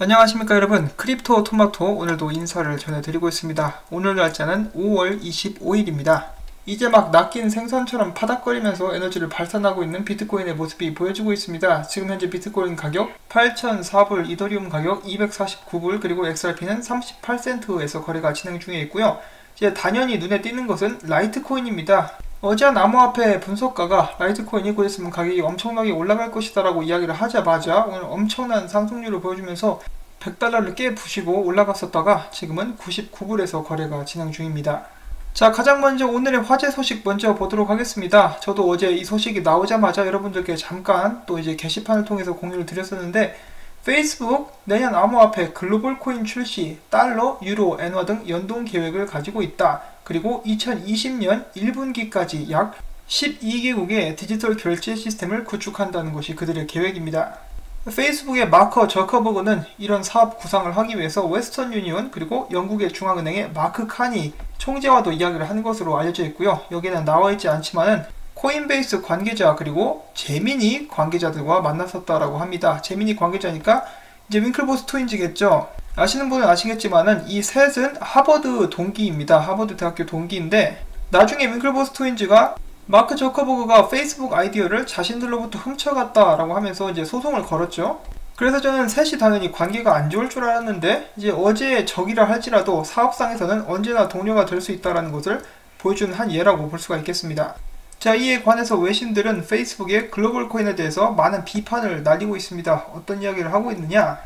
안녕하십니까 여러분, 크립토 토마토 오늘도 인사를 전해드리고 있습니다. 오늘 날짜는 5월 25일입니다. 이제 막 낚인 생선처럼 파닥거리면서 에너지를 발산하고 있는 비트코인의 모습이 보여지고 있습니다. 지금 현재 비트코인 가격 8,004불, 이더리움 가격 249불, 그리고 XRP는 38센트에서 거래가 진행 중에 있고요. 이제 단연히 눈에 띄는 것은 라이트코인입니다. 어제 한 암호화폐 분석가가 라이트코인이 곧 있으면 가격이 엄청나게 올라갈 것이다 라고 이야기를 하자마자 오늘 엄청난 상승률을 보여주면서 100달러를 깨 부시고 올라갔었다가 지금은 99불에서 거래가 진행 중입니다. 자, 가장 먼저 오늘의 화제 소식 먼저 보도록 하겠습니다. 저도 어제 이 소식이 나오자마자 여러분들께 잠깐 또 이제 게시판을 통해서 공유를 드렸었는데, 페이스북 내년 암호화폐 글로벌 코인 출시, 달러, 유로, 엔화 등 연동 계획을 가지고 있다. 그리고 2020년 1분기까지 약 12개국의 디지털 결제 시스템을 구축한다는 것이 그들의 계획입니다. 페이스북의 마크 저커버그는 이런 사업 구상을 하기 위해서 웨스턴 유니온 그리고 영국의 중앙은행의 마크 카니 총재와도 이야기를 한 것으로 알려져 있고요. 여기는 나와 있지 않지만은 코인베이스 관계자 그리고 제미니 관계자들과 만났었다라고 합니다. 제미니 관계자니까 이제 윙클보스 트윈즈겠죠. 아시는 분은 아시겠지만은 이 셋은 하버드 동기입니다. 하버드 대학교 동기인데, 나중에 윙클보스 트윈즈가 마크 저커버그가 페이스북 아이디어를 자신들로부터 훔쳐갔다라고 하면서 이제 소송을 걸었죠. 그래서 저는 셋이 당연히 관계가 안 좋을 줄 알았는데, 이제 어제 적이라 할지라도 사업상에서는 언제나 동료가 될 수 있다는 것을 보여주는 한 예라고 볼 수가 있겠습니다. 자, 이에 관해서 외신들은 페이스북의 글로벌 코인에 대해서 많은 비판을 날리고 있습니다. 어떤 이야기를 하고 있느냐?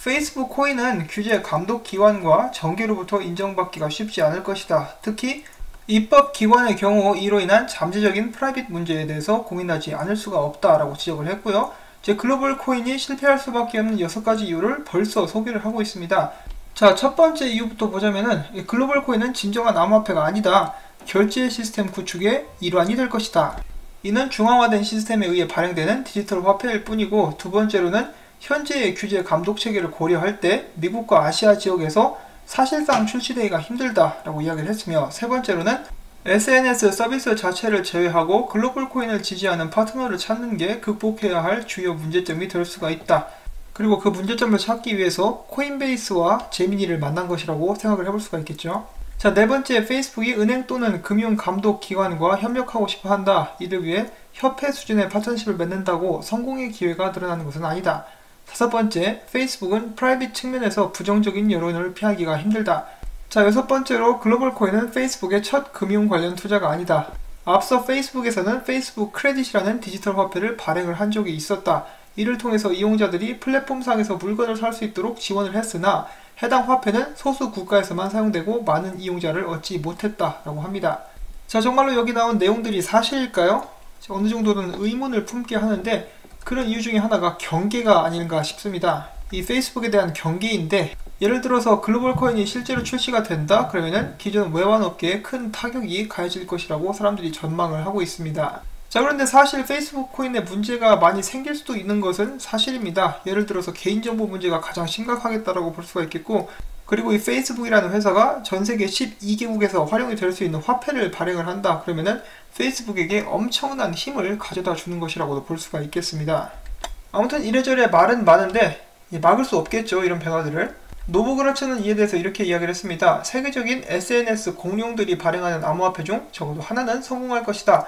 페이스북 코인은 규제 감독 기관과 정계로부터 인정받기가 쉽지 않을 것이다. 특히 입법 기관의 경우 이로 인한 잠재적인 프라이빗 문제에 대해서 고민하지 않을 수가 없다라고 지적을 했고요. 제 글로벌 코인이 실패할 수밖에 없는 6가지 이유를 벌써 소개를 하고 있습니다. 자, 첫 번째 이유부터 보자면은 글로벌 코인은 진정한 암호화폐가 아니다. 결제 시스템 구축의 일환이 될 것이다. 이는 중앙화된 시스템에 의해 발행되는 디지털 화폐일 뿐이고, 두 번째로는 현재의 규제 감독 체계를 고려할 때 미국과 아시아 지역에서 사실상 출시되기가 힘들다라고 이야기를 했으며, 세 번째로는 SNS 서비스 자체를 제외하고 글로벌 코인을 지지하는 파트너를 찾는 게 극복해야 할 주요 문제점이 될 수가 있다. 그리고 그 문제점을 찾기 위해서 코인베이스와 제미니를 만난 것이라고 생각을 해볼 수가 있겠죠. 자, 네 번째, 페이스북이 은행 또는 금융감독기관과 협력하고 싶어 한다. 이를 위해 협회 수준의 파트너십을 맺는다고 성공의 기회가 늘어나는 것은 아니다. 다섯 번째, 페이스북은 프라이빗 측면에서 부정적인 여론을 피하기가 힘들다. 자, 여섯 번째로, 글로벌 코인은 페이스북의 첫 금융 관련 투자가 아니다. 앞서 페이스북에서는 페이스북 크레딧이라는 디지털 화폐를 발행을 한 적이 있었다. 이를 통해서 이용자들이 플랫폼상에서 물건을 살 수 있도록 지원을 했으나 해당 화폐는 소수 국가에서만 사용되고 많은 이용자를 얻지 못했다라고 합니다. 자, 정말로 여기 나온 내용들이 사실일까요? 어느 정도는 의문을 품게 하는데, 그런 이유 중에 하나가 경계가 아닌가 싶습니다. 이 페이스북에 대한 경계인데, 예를 들어서 글로벌 코인이 실제로 출시가 된다? 그러면은 기존 외환업계에 큰 타격이 가해질 것이라고 사람들이 전망을 하고 있습니다. 자, 그런데 사실 페이스북 코인에 문제가 많이 생길 수도 있는 것은 사실입니다. 예를 들어서 개인정보 문제가 가장 심각하겠다라고 볼 수가 있겠고, 그리고 이 페이스북이라는 회사가 전세계 12개국에서 활용이 될 수 있는 화폐를 발행을 한다. 그러면은 페이스북에게 엄청난 힘을 가져다 주는 것이라고도 볼 수가 있겠습니다. 아무튼 이래저래 말은 많은데 막을 수 없겠죠, 이런 변화들을. 노브그라츠는 이에 대해서 이렇게 이야기를 했습니다. 세계적인 SNS 공룡들이 발행하는 암호화폐 중 적어도 하나는 성공할 것이다.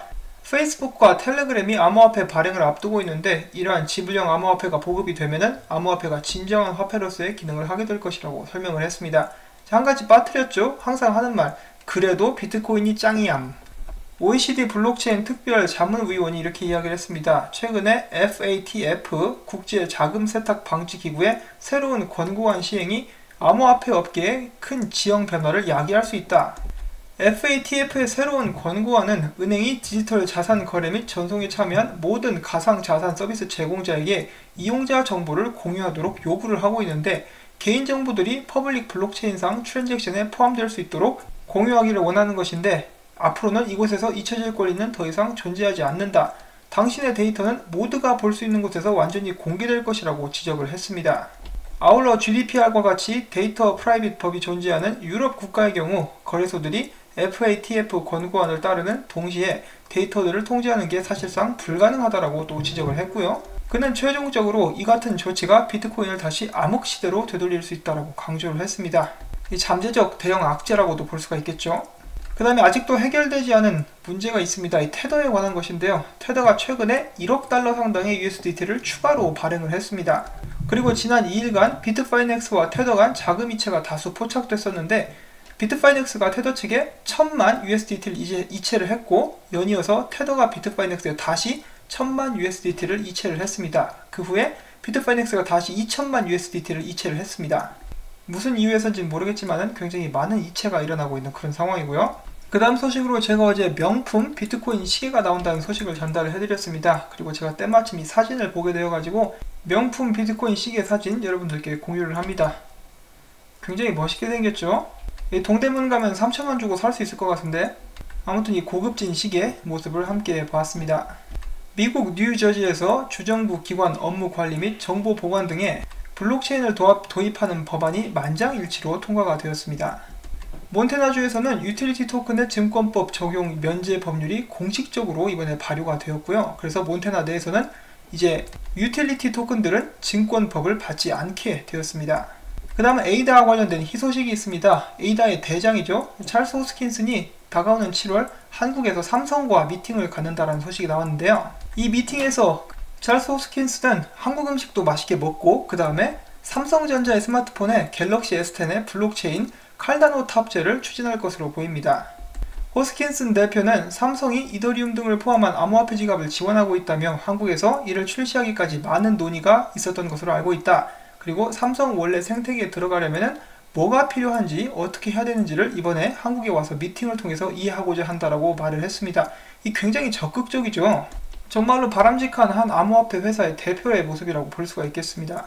페이스북과 텔레그램이 암호화폐 발행을 앞두고 있는데, 이러한 지불형 암호화폐가 보급이 되면은 암호화폐가 진정한 화폐로서의 기능을 하게 될 것이라고 설명을 했습니다. 자, 한 가지 빠뜨렸죠. 항상 하는 말, 그래도 비트코인이 짱이암. OECD 블록체인 특별 자문위원이 이렇게 이야기를 했습니다. 최근에 FATF 국제 자금 세탁 방지 기구의 새로운 권고안 시행이 암호화폐 업계에 큰 지형 변화를 야기할 수 있다. FATF의 새로운 권고안은 은행이 디지털 자산 거래 및 전송에 참여한 모든 가상자산 서비스 제공자에게 이용자 정보를 공유하도록 요구를 하고 있는데, 개인정보들이 퍼블릭 블록체인상 트랜잭션에 포함될 수 있도록 공유하기를 원하는 것인데, 앞으로는 이곳에서 잊혀질 권리는 더 이상 존재하지 않는다. 당신의 데이터는 모두가 볼 수 있는 곳에서 완전히 공개될 것이라고 지적을 했습니다. 아울러 GDPR과 같이 데이터 프라이빗 법이 존재하는 유럽 국가의 경우 거래소들이 FATF 권고안을 따르는 동시에 데이터들을 통제하는 게 사실상 불가능하다라고 또 지적을 했고요. 그는 최종적으로 이 같은 조치가 비트코인을 다시 암흑 시대로 되돌릴 수 있다고 강조를 했습니다. 이 잠재적 대형 악재라고도 볼 수가 있겠죠. 그 다음에 아직도 해결되지 않은 문제가 있습니다. 이 테더에 관한 것인데요. 테더가 최근에 1억 달러 상당의 USDT를 추가로 발행을 했습니다. 그리고 지난 2일간 비트파이넥스와 테더 간 자금 이체가 다수 포착됐었는데, 비트파이넥스가 테더 측에 1000만 USDT를 이체를 했고, 연이어서 테더가 비트파이넥스에 다시 1000만 USDT를 이체를 했습니다. 그 후에 비트파이넥스가 다시 2000만 USDT를 이체를 했습니다. 무슨 이유에서인지는 모르겠지만 굉장히 많은 이체가 일어나고 있는 그런 상황이고요. 그 다음 소식으로 제가 어제 명품 비트코인 시계가 나온다는 소식을 전달을 해드렸습니다. 그리고 제가 때마침 이 사진을 보게 되어가지고 명품 비트코인 시계 사진 여러분들께 공유를 합니다. 굉장히 멋있게 생겼죠? 동대문 가면 3,000원 주고 살 수 있을 것 같은데, 아무튼 이 고급진 시계 모습을 함께 보았습니다. 미국 뉴저지에서 주정부 기관 업무 관리 및 정보 보관 등에 블록체인을 도입하는 법안이 만장일치로 통과가 되었습니다. 몬태나주에서는 유틸리티 토큰의 증권법 적용 면제 법률이 공식적으로 이번에 발효가 되었고요. 그래서 몬태나 내에서는 이제 유틸리티 토큰들은 증권법을 받지 않게 되었습니다. 그 다음 에이다와 관련된 희소식이 있습니다. 에이다의 대장이죠. 찰스 호스킨슨이 다가오는 7월 한국에서 삼성과 미팅을 갖는다는 소식이 나왔는데요. 이 미팅에서 찰스 호스킨슨은 한국 음식도 맛있게 먹고, 그 다음에 삼성전자의 스마트폰에 갤럭시 S10의 블록체인 칼다노 탑재를 추진할 것으로 보입니다. 호스킨슨 대표는 삼성이 이더리움 등을 포함한 암호화폐 지갑을 지원하고 있다며 한국에서 이를 출시하기까지 많은 논의가 있었던 것으로 알고 있다. 그리고 삼성 원래 생태계에 들어가려면 뭐가 필요한지 어떻게 해야 되는지를 이번에 한국에 와서 미팅을 통해서 이해하고자 한다라고 말을 했습니다. 이 굉장히 적극적이죠. 정말로 바람직한 한 암호화폐 회사의 대표의 모습이라고 볼 수가 있겠습니다.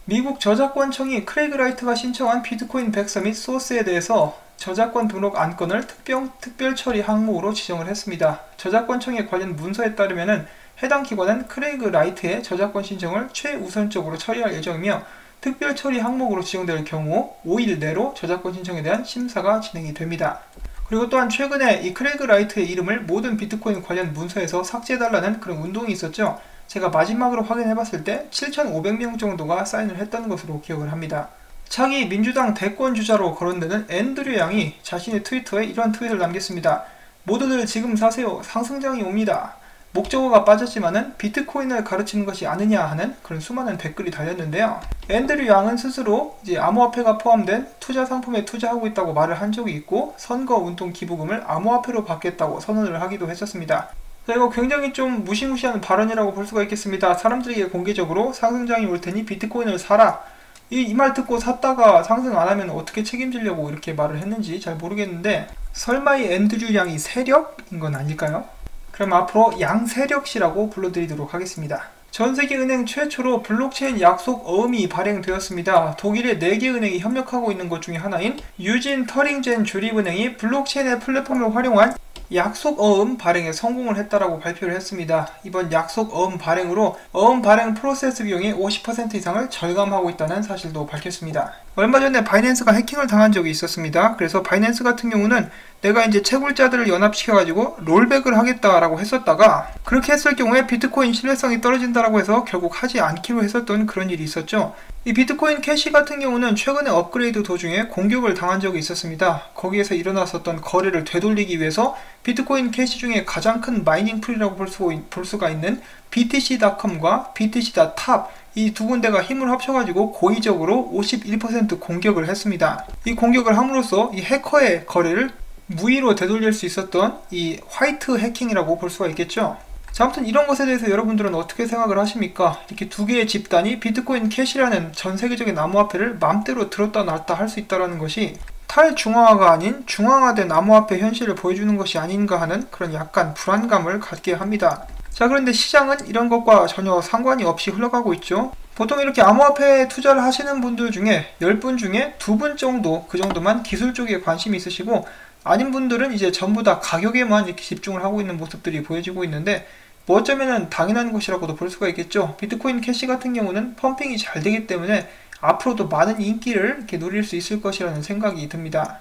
미국 저작권청이 크레이그 라이트가 신청한 비트코인 백서 및 소스에 대해서 저작권 등록 안건을 특별 처리 항목으로 지정을 했습니다. 저작권청의 관련 문서에 따르면 해당 기관은 크레이그 라이트의 저작권 신청을 최우선적으로 처리할 예정이며, 특별 처리 항목으로 지정될 경우 5일 내로 저작권 신청에 대한 심사가 진행이 됩니다. 그리고 또한 최근에 이 크레이그 라이트의 이름을 모든 비트코인 관련 문서에서 삭제해달라는 그런 운동이 있었죠. 제가 마지막으로 확인해봤을 때 7,500명 정도가 사인을 했던 것으로 기억을 합니다. 차기 민주당 대권 주자로 거론되는 앤드류 양이 자신의 트위터에 이런 트윗을 남겼습니다. 모두들 지금 사세요. 상승장이 옵니다. 목적어가 빠졌지만은 비트코인을 가르치는 것이 아니냐 하는 그런 수많은 댓글이 달렸는데요. 앤드류 양은 스스로 이제 암호화폐가 포함된 투자 상품에 투자하고 있다고 말을 한 적이 있고, 선거 운동 기부금을 암호화폐로 받겠다고 선언을 하기도 했었습니다. 이거 굉장히 좀 무시무시한 발언이라고 볼 수가 있겠습니다. 사람들에게 공개적으로 상승장이 올 테니 비트코인을 사라, 이 말 듣고 샀다가 상승 안 하면 어떻게 책임지려고 이렇게 말을 했는지 잘 모르겠는데, 설마 이 앤드류 양이 세력인 건 아닐까요? 그럼 앞으로 양세력씨라고 불러드리도록 하겠습니다. 전세계 은행 최초로 블록체인 약속 어음이 발행되었습니다. 독일의 4개 은행이 협력하고 있는 것 중에 하나인 유진 터링젠 주립은행이 블록체인의 플랫폼을 활용한 약속 어음 발행에 성공을 했다라고 발표를 했습니다. 이번 약속 어음 발행으로 어음 발행 프로세스 비용의 50% 이상을 절감하고 있다는 사실도 밝혔습니다. 얼마 전에 바이낸스가 해킹을 당한 적이 있었습니다. 그래서 바이낸스 같은 경우는 내가 이제 채굴자들을 연합시켜가지고 롤백을 하겠다라고 했었다가, 그렇게 했을 경우에 비트코인 신뢰성이 떨어진다라고 해서 결국 하지 않기로 했었던 그런 일이 있었죠. 이 비트코인 캐시 같은 경우는 최근에 업그레이드 도중에 공격을 당한 적이 있었습니다. 거기에서 일어났었던 거래를 되돌리기 위해서 비트코인 캐시 중에 가장 큰 마이닝 풀이라고 볼 수가 있는 BTC.com과 BTC.top 이 두 군데가 힘을 합쳐가지고 고의적으로 51% 공격을 했습니다. 이 공격을 함으로써 이 해커의 거래를 무의로 되돌릴 수 있었던 이 화이트 해킹이라고 볼 수가 있겠죠. 자, 아무튼 이런 것에 대해서 여러분들은 어떻게 생각을 하십니까? 이렇게 두 개의 집단이 비트코인 캐시라는 전 세계적인 암호화폐를 맘대로 들었다 놨다 할 수 있다는 것이 탈중앙화가 아닌 중앙화된 암호화폐 현실을 보여주는 것이 아닌가 하는 그런 약간 불안감을 갖게 합니다. 자, 그런데 시장은 이런 것과 전혀 상관이 없이 흘러가고 있죠. 보통 이렇게 암호화폐에 투자를 하시는 분들 중에 10분 중에 2분 정도, 그 정도만 기술 쪽에 관심이 있으시고, 아닌 분들은 이제 전부 다 가격에만 이렇게 집중을 하고 있는 모습들이 보여지고 있는데, 뭐 어쩌면은 당연한 것이라고도 볼 수가 있겠죠. 비트코인 캐시 같은 경우는 펌핑이 잘 되기 때문에 앞으로도 많은 인기를 이렇게 누릴 수 있을 것이라는 생각이 듭니다.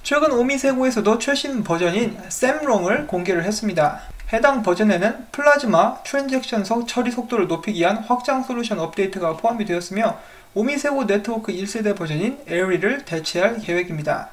최근 오미세고에서도 최신 버전인 샘롱을 공개를 했습니다. 해당 버전에는 플라즈마 트랜잭션 처리 속도를 높이기 위한 확장 솔루션 업데이트가 포함이 되었으며 오미세고 네트워크 1세대 버전인 에리를 대체할 계획입니다.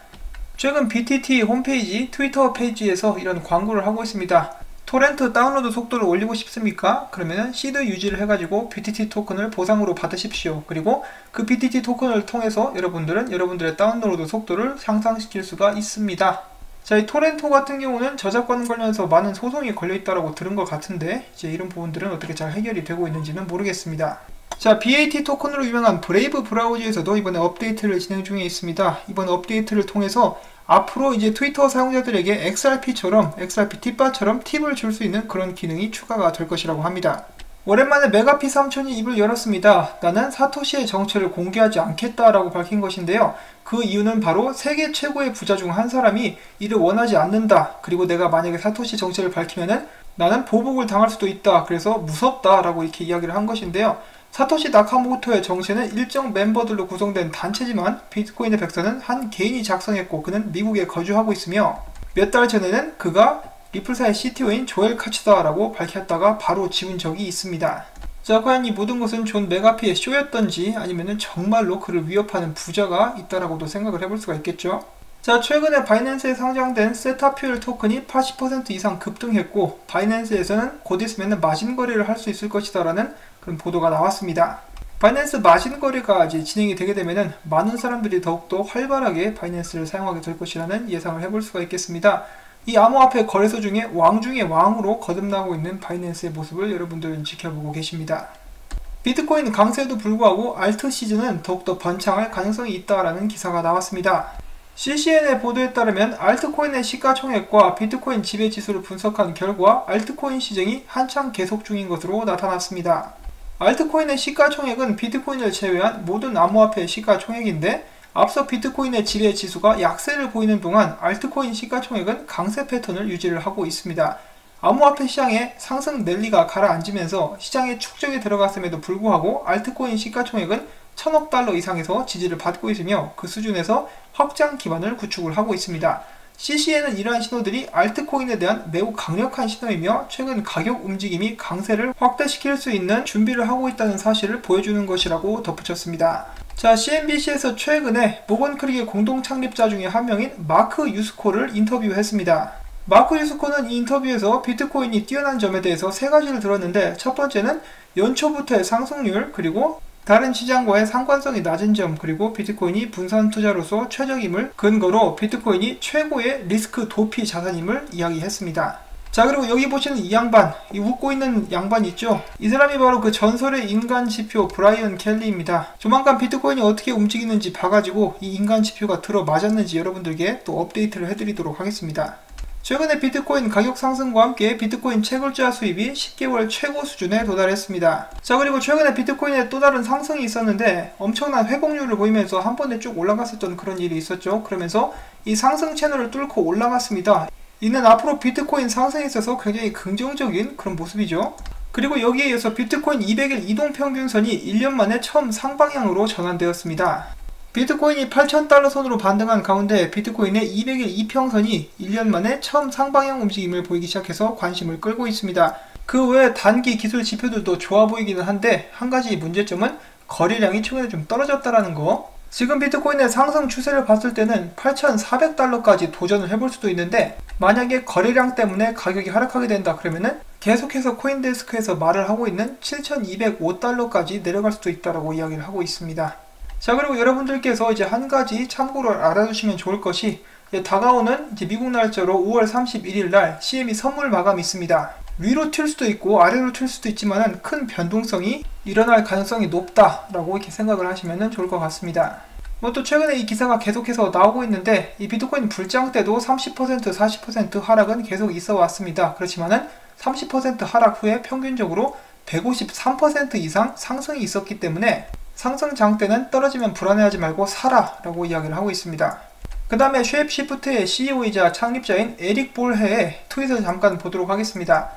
최근 BTT 홈페이지, 트위터 페이지에서 이런 광고를 하고 있습니다. 토렌트 다운로드 속도를 올리고 싶습니까? 그러면은 시드 유지를 해가지고 BTT 토큰을 보상으로 받으십시오. 그리고 그 BTT 토큰을 통해서 여러분들은 여러분들의 다운로드 속도를 향상시킬 수가 있습니다. 자, 이 토렌토 같은 경우는 저작권 관련해서 많은 소송이 걸려있다고 들은 것 같은데 이제 이런 부분들은 어떻게 잘 해결이 되고 있는지는 모르겠습니다. 자, BAT 토큰으로 유명한 브레이브 브라우저에서도 이번에 업데이트를 진행 중에 있습니다. 이번 업데이트를 통해서 앞으로 이제 트위터 사용자들에게 XRP처럼 XRP 팁바처럼 팁을 줄 수 있는 그런 기능이 추가가 될 것이라고 합니다. 오랜만에 메가피 3000이 입을 열었습니다. 나는 사토시의 정체를 공개하지 않겠다라고 밝힌 것인데요. 그 이유는 바로 세계 최고의 부자 중 한 사람이 이를 원하지 않는다. 그리고 내가 만약에 사토시 정체를 밝히면은 나는 보복을 당할 수도 있다. 그래서 무섭다라고 이렇게 이야기를 한 것인데요. 사토시 나카모토의 정체는 일정 멤버들로 구성된 단체지만 비트코인의 백서는 한 개인이 작성했고 그는 미국에 거주하고 있으며 몇 달 전에는 그가 리플사의 CTO인 조엘 카츠다라고 밝혔다가 바로 지운 적이 있습니다. 자, 과연 이 모든 것은 존 메가피의 쇼였던지 아니면은 정말로 그를 위협하는 부자가 있다라고도 생각을 해볼 수가 있겠죠. 자, 최근에 바이낸스에 상장된 세타퓨엘 토큰이 80% 이상 급등했고 바이낸스에서는 곧 있으면 마진 거래를 할 수 있을 것이다 라는 그런 보도가 나왔습니다. 바이낸스 마진 거래가 이제 진행이 되게 되면은 많은 사람들이 더욱더 활발하게 바이낸스를 사용하게 될 것이라는 예상을 해볼 수가 있겠습니다. 이 암호화폐 거래소 중에 왕 중의 왕으로 거듭나고 있는 바이낸스의 모습을 여러분들은 지켜보고 계십니다. 비트코인 강세에도 불구하고 알트 시즌은 더욱더 번창할 가능성이 있다라는 기사가 나왔습니다. CCN의 보도에 따르면 알트코인의 시가총액과 비트코인 지배지수를 분석한 결과 알트코인 시장이 한창 계속 중인 것으로 나타났습니다. 알트코인의 시가총액은 비트코인을 제외한 모든 암호화폐의 시가총액인데 앞서 비트코인의 지배지수가 약세를 보이는 동안 알트코인 시가총액은 강세 패턴을 유지를 하고 있습니다. 암호화폐 시장의 상승 랠리가 가라앉으면서 시장에 축적이 들어갔음에도 불구하고 알트코인 시가총액은 1000억 달러 이상에서 지지를 받고 있으며 그 수준에서 확장 기반을 구축을 하고 있습니다. CCN은 이러한 신호들이 알트코인에 대한 매우 강력한 신호이며 최근 가격 움직임이 강세를 확대시킬 수 있는 준비를 하고 있다는 사실을 보여주는 것이라고 덧붙였습니다. 자, CNBC에서 최근에 모건 크릭의 공동 창립자 중에 한 명인 마크 유스코를 인터뷰했습니다. 마크 유스코는 이 인터뷰에서 비트코인이 뛰어난 점에 대해서 세 가지를 들었는데 첫 번째는 연초부터의 상승률, 그리고 다른 시장과의 상관성이 낮은 점, 그리고 비트코인이 분산 투자로서 최적임을 근거로 비트코인이 최고의 리스크 도피 자산임을 이야기했습니다. 자, 그리고 여기 보시는 이 양반, 이 웃고 있는 양반 있죠? 이 사람이 바로 그 전설의 인간 지표 브라이언 켈리입니다. 조만간 비트코인이 어떻게 움직이는지 봐가지고 이 인간 지표가 들어맞았는지 여러분들께 또 업데이트를 해드리도록 하겠습니다. 최근에 비트코인 가격 상승과 함께 비트코인 채굴자 수입이 10개월 최고 수준에 도달했습니다. 자, 그리고 최근에 비트코인에 또 다른 상승이 있었는데 엄청난 회복률을 보이면서 한 번에 쭉 올라갔었던 그런 일이 있었죠. 그러면서 이 상승 채널을 뚫고 올라갔습니다. 이는 앞으로 비트코인 상승에 있어서 굉장히 긍정적인 그런 모습이죠. 그리고 여기에 이어서 비트코인 200일 이동평균선이 1년 만에 처음 상방향으로 전환되었습니다. 비트코인이 8,000달러 선으로 반등한 가운데 비트코인의 200일 이평선이 1년 만에 처음 상방향 움직임을 보이기 시작해서 관심을 끌고 있습니다. 그 외에 단기 기술 지표들도 좋아 보이기는 한데 한 가지 문제점은 거래량이 최근에 좀 떨어졌다라는 거. 지금 비트코인의 상승 추세를 봤을 때는 8,400달러까지 도전을 해볼 수도 있는데 만약에 거래량 때문에 가격이 하락하게 된다 그러면은 계속해서 코인데스크에서 말을 하고 있는 7,205달러까지 내려갈 수도 있다라고 이야기를 하고 있습니다. 자, 그리고 여러분들께서 이제 한 가지 참고로 알아두시면 좋을 것이 다가오는 이제 미국 날짜로 5월 31일 날 CME 선물 마감이 있습니다. 위로 튈 수도 있고 아래로 튈 수도 있지만은 큰 변동성이 일어날 가능성이 높다라고 이렇게 생각을 하시면 좋을 것 같습니다. 또 최근에 이 기사가 계속해서 나오고 있는데 이 비트코인 불장 때도 30% 40% 하락은 계속 있어 왔습니다. 그렇지만은 30% 하락 후에 평균적으로 153% 이상 상승이 있었기 때문에 상승장 때는 떨어지면 불안해하지 말고 사라 라고 이야기를 하고 있습니다. 그 다음에 쉐입시프트의 CEO이자 창립자인 에릭 볼헤의 트윗을 잠깐 보도록 하겠습니다.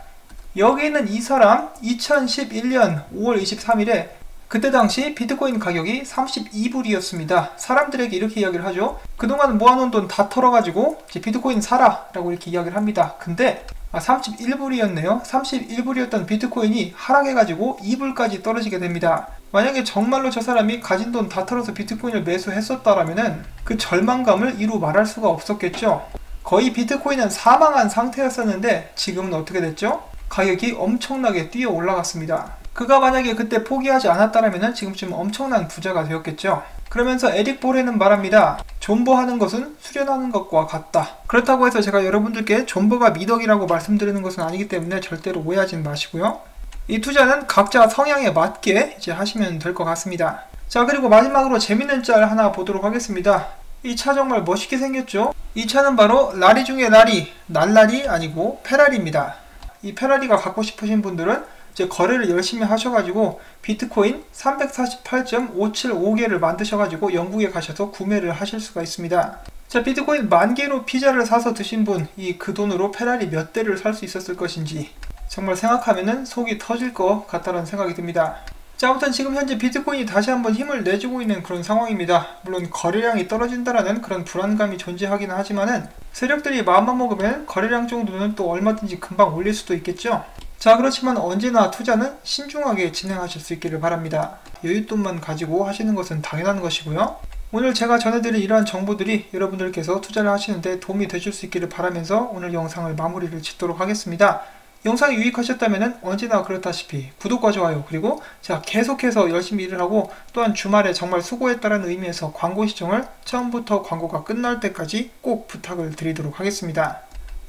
여기 있는 이 사람 2011년 5월 23일에 그때 당시 비트코인 가격이 32불이었습니다. 사람들에게 이렇게 이야기를 하죠. 그동안 모아놓은 돈 다 털어가지고 이제 비트코인 사라 라고 이렇게 이야기를 합니다. 근데 31불이었네요. 31불이었던 비트코인이 하락해가지고 2불까지 떨어지게 됩니다. 만약에 정말로 저 사람이 가진 돈 다 털어서 비트코인을 매수했었다라면은 그 절망감을 이루 말할 수가 없었겠죠. 거의 비트코인은 사망한 상태였었는데 지금은 어떻게 됐죠? 가격이 엄청나게 뛰어 올라갔습니다. 그가 만약에 그때 포기하지 않았다면 지금쯤 엄청난 부자가 되었겠죠. 그러면서 에릭 보레는 말합니다. 존버하는 것은 수련하는 것과 같다. 그렇다고 해서 제가 여러분들께 존버가 미덕이라고 말씀드리는 것은 아니기 때문에 절대로 오해하지 마시고요. 이 투자는 각자 성향에 맞게 이제 하시면 될 것 같습니다. 자, 그리고 마지막으로 재밌는 짤 하나 보도록 하겠습니다. 이 차 정말 멋있게 생겼죠? 이 차는 바로 라리 중에 라리, 날라리 아니고 페라리입니다. 이 페라리가 갖고 싶으신 분들은 이제 거래를 열심히 하셔가지고 비트코인 348.575개를 만드셔가지고 영국에 가셔서 구매를 하실 수가 있습니다. 자, 비트코인 10,000개로 피자를 사서 드신 분, 그 돈으로 페라리 몇 대를 살 수 있었을 것인지 정말 생각하면은 속이 터질 것 같다는 생각이 듭니다. 자, 아무튼 지금 현재 비트코인이 다시 한번 힘을 내주고 있는 그런 상황입니다. 물론 거래량이 떨어진다라는 그런 불안감이 존재하기는 하지만은 세력들이 마음만 먹으면 거래량 정도는 또 얼마든지 금방 올릴 수도 있겠죠. 자, 그렇지만 언제나 투자는 신중하게 진행하실 수 있기를 바랍니다. 여윳돈만 가지고 하시는 것은 당연한 것이고요. 오늘 제가 전해드린 이러한 정보들이 여러분들께서 투자를 하시는데 도움이 되실 수 있기를 바라면서 오늘 영상을 마무리를 짓도록 하겠습니다. 영상이 유익하셨다면 언제나 그렇다시피 구독과 좋아요, 그리고 제가 계속해서 열심히 일을 하고 또한 주말에 정말 수고했다는 의미에서 광고 시청을 처음부터 광고가 끝날 때까지 꼭 부탁을 드리도록 하겠습니다.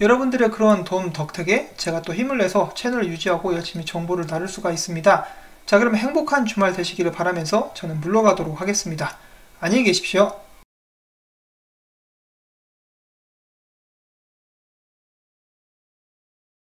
여러분들의 그런 도움 덕택에 제가 또 힘을 내서 채널을 유지하고 열심히 정보를 다룰 수가 있습니다. 자, 그럼 행복한 주말 되시기를 바라면서 저는 물러가도록 하겠습니다. 안녕히 계십시오.